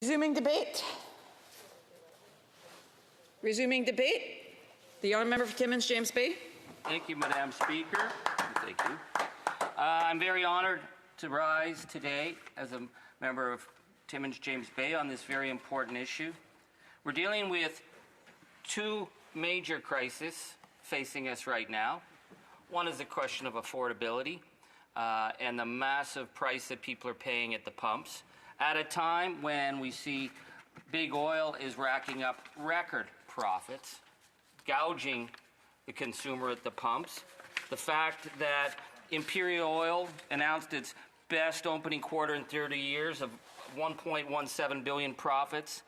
Resuming debate. Resuming debate. The honourable member for Timmins, James Bay. Thank you, Madam Speaker. Thank you. I'm very honoured to rise today as a member of Timmins, James Bay on this very important issue. We're dealing with two major crises facing us right now. One is the question of affordability and the massive price that people are paying at the pumps at a time when we see big oil is racking up record profits, gouging the consumer at the pumps. The fact that Imperial Oil announced its best opening quarter in 30 years of 1.17 billion profits.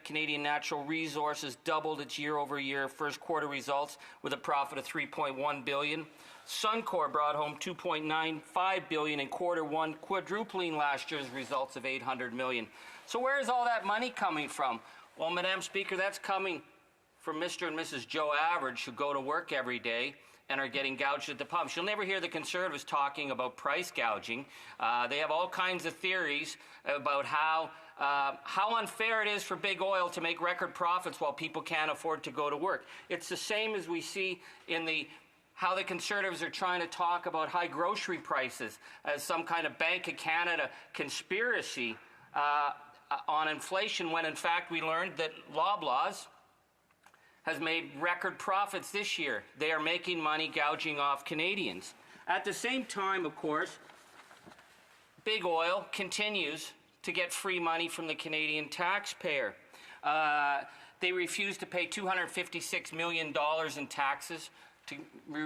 Canadian Natural Resources doubled its year-over-year first quarter results with a profit of 3.1 billion. Suncor brought home 2.95 billion in quarter one, quadrupling last year's results of 800 million. So where is all that money coming from? Well, Madam Speaker, that's coming from Mr. and Mrs. Joe Average, who go to work every day and are getting gouged at the pumps. You'll never hear the Conservatives talking about price gouging. They have all kinds of theories about how unfair it is for big oil to make record profits while people can't afford to go to work. It's the same as we see in how the Conservatives are trying to talk about high grocery prices as some kind of Bank of Canada conspiracy on inflation, when in fact we learned that Loblaws has made record profits this year. They are making money gouging off Canadians. At the same time, of course, big oil continues to get free money from the Canadian taxpayer. They refuse to pay $256 million in taxes to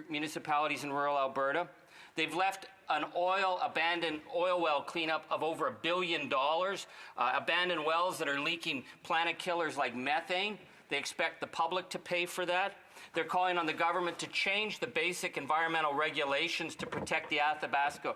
municipalities in rural Alberta. They've left an abandoned oil well cleanup of over $1 billion, abandoned wells that are leaking planet killers like methane. They expect the public to pay for that. They're calling on the government to change the basic environmental regulations to protect the Athabasca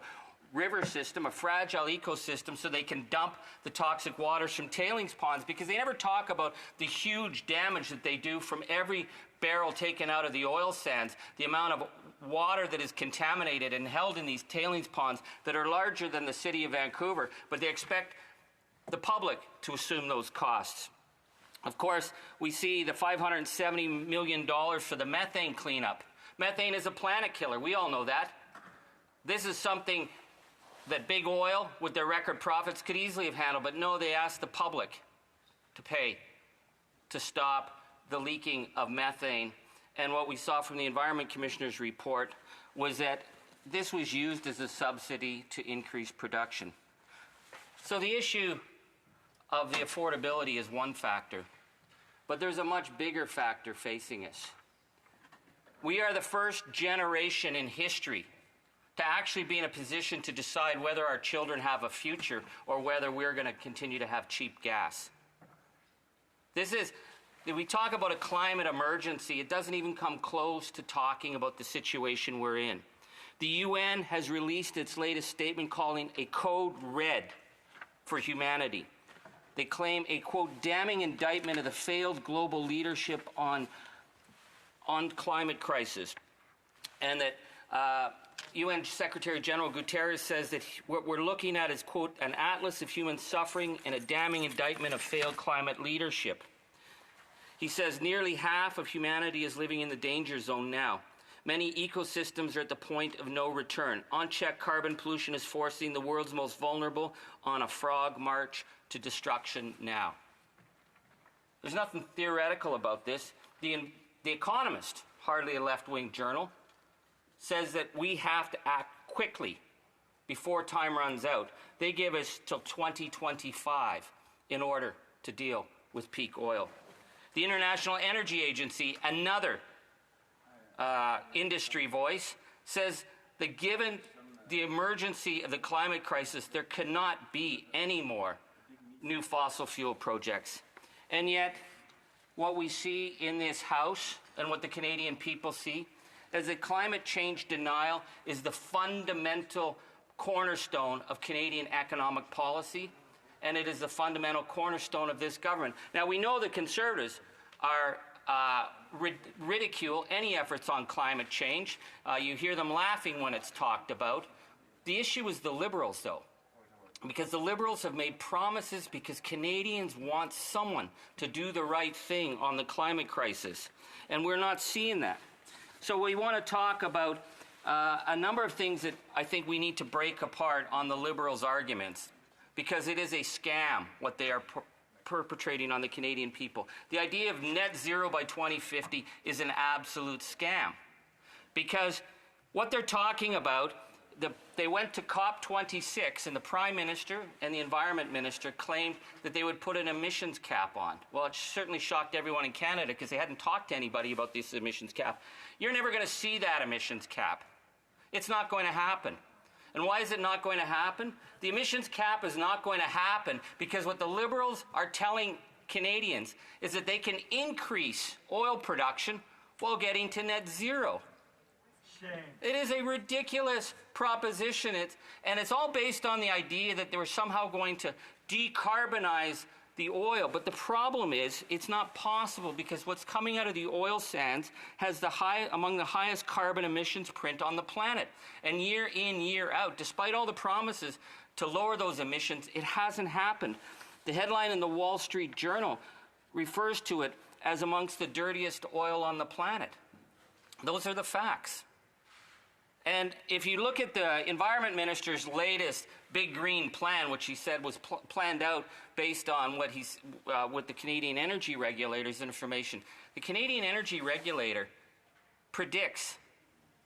River system, a fragile ecosystem, so they can dump the toxic waters from tailings ponds, because they never talk about the huge damage that they do from every barrel taken out of the oil sands, the amount of water that is contaminated and held in these tailings ponds that are larger than the city of Vancouver, but they expect the public to assume those costs. Of course, we see the $570 million for the methane cleanup. Methane is a planet killer. We all know that. This is something that big oil, with their record profits, could easily have handled, but no, they asked the public to pay to stop the leaking of methane. And what we saw from the Environment Commissioner's report was that this was used as a subsidy to increase production. So the issue of the affordability is one factor, but there's a much bigger factor facing us. We are the first generation in history to actually be in a position to decide whether our children have a future or whether we're going to continue to have cheap gas. We talk about a climate emergency, it doesn't even come close to talking about the situation we're in. The UN has released its latest statement calling a code red for humanity. They claim a, quote, damning indictment of the failed global leadership on climate crisis. And that UN Secretary General Guterres says that what we're looking at is, quote, an atlas of human suffering and a damning indictment of failed climate leadership. He says nearly half of humanity is living in the danger zone now. Many ecosystems are at the point of no return. Unchecked carbon pollution is forcing the world's most vulnerable on a frog march to destruction now. There's nothing theoretical about this. The Economist, hardly a left-wing journal, says that we have to act quickly before time runs out. They give us till 2025 in order to deal with peak oil. The International Energy Agency, another industry voice, says that given the emergency of the climate crisis, there cannot be any more new fossil fuel projects. And yet, what we see in this House and what the Canadian people see is that climate change denial is the fundamental cornerstone of Canadian economic policy, and it is the fundamental cornerstone of this government. Now, we know the Conservatives are ridicule any efforts on climate change. You hear them laughing when it's talked about. The issue is the Liberals, though. because the Liberals have made promises because Canadians want someone to do the right thing on the climate crisis, and we're not seeing that. So we want to talk about a number of things that I think we need to break apart on the Liberals' arguments, because it is a scam what they are perpetrating on the Canadian people. The idea of net zero by 2050 is an absolute scam, because what they're talking about, they went to COP26 and the Prime Minister and the Environment Minister claimed that they would put an emissions cap on. Well, it certainly shocked everyone in Canada because they hadn't talked to anybody about this emissions cap. You're never going to see that emissions cap. It's not going to happen. And why is it not going to happen? The emissions cap is not going to happen because what the Liberals are telling Canadians is that they can increase oil production while getting to net zero. Shame. It is a ridiculous proposition, and it's all based on the idea that they were somehow going to decarbonize the oil. But the problem is it's not possible because what's coming out of the oil sands has among the highest carbon emissions print on the planet. And year in, year out, despite all the promises to lower those emissions, it hasn't happened. The headline in the Wall Street Journal refers to it as amongst the dirtiest oil on the planet. Those are the facts. And if you look at the Environment Minister's latest Big Green Plan, which he said was planned out based on what the Canadian Energy Regulator's information, the Canadian Energy Regulator predicts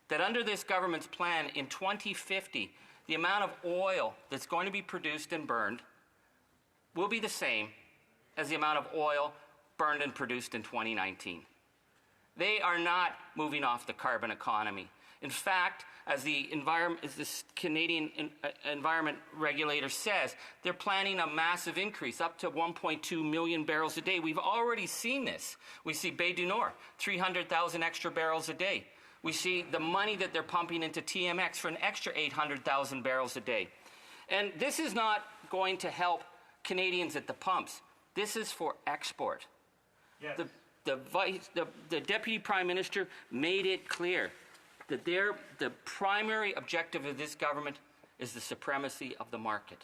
that under this government's plan in 2050, the amount of oil that's going to be produced and burned will be the same as the amount of oil burned and produced in 2019. They are not moving off the carbon economy. In fact, as the Canadian Environment Regulator says, they're planning a massive increase, up to 1.2 million barrels a day. We've already seen this. We see Bay du Nord, 300,000 extra barrels a day. We see the money that they're pumping into TMX for an extra 800,000 barrels a day. And this is not going to help Canadians at the pumps. This is for export. Yes. The Deputy Prime Minister made it clear that the primary objective of this government is the supremacy of the market.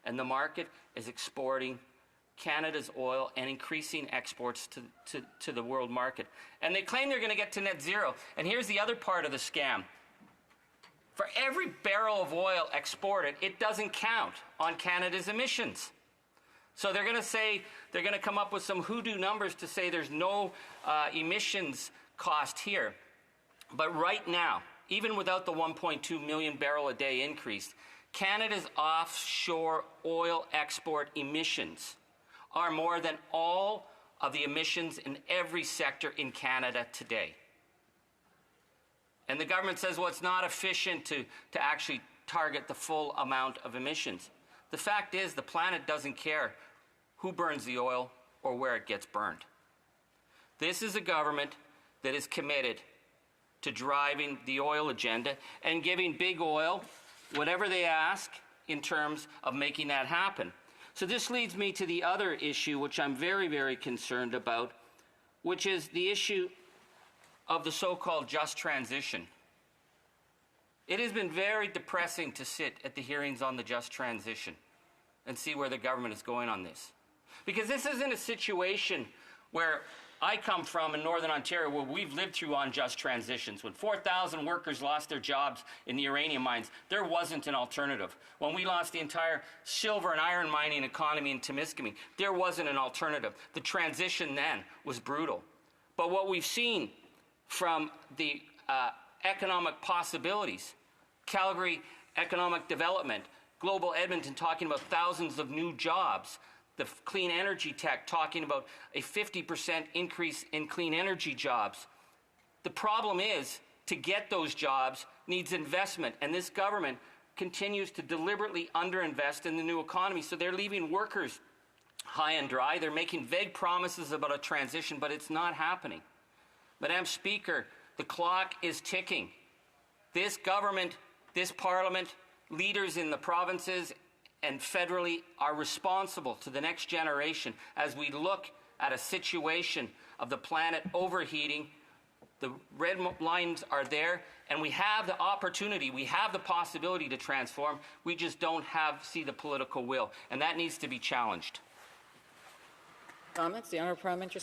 And the market is exporting Canada's oil and increasing exports to the world market. And they claim they're going to get to net zero. And here's the other part of the scam. For every barrel of oil exported, it doesn't count on Canada's emissions. So they're going to come up with some hoodoo numbers to say there's no emissions cost here. But right now, even without the 1.2 million barrel a day increase, Canada's offshore oil export emissions are more than all of the emissions in every sector in Canada today. And the government says, well, it's not efficient to actually target the full amount of emissions. The fact is, the planet doesn't care who burns the oil or where it gets burned. This is a government that is committed to driving the oil agenda and giving big oil whatever they ask in terms of making that happen. So this leads me to the other issue, which I'm very, very concerned about, which is the issue of the so-called just transition. It has been very depressing to sit at the hearings on the just transition and see where the government is going on this. Because this isn't a situation where I come from in Northern Ontario, where we've lived through unjust transitions. When 4,000 workers lost their jobs in the uranium mines, there wasn't an alternative. When we lost the entire silver and iron mining economy in Temiskaming, there wasn't an alternative. The transition then was brutal. But what we've seen from the economic possibilities, Calgary economic development, Global Edmonton talking about thousands of new jobs, the clean energy tech talking about a 50% increase in clean energy jobs. The problem is, to get those jobs needs investment, and this government continues to deliberately underinvest in the new economy, so they're leaving workers high and dry. They're making vague promises about a transition, but it's not happening. Madam Speaker, the clock is ticking. This government, this parliament, leaders in the provinces and federally are responsible to the next generation as we look at a situation of the planet overheating The red lines are there, and we have the opportunity, we have the possibility to transform. We just don't see the political will, and that needs to be challenged. Comments? The Honourable Prime Minister.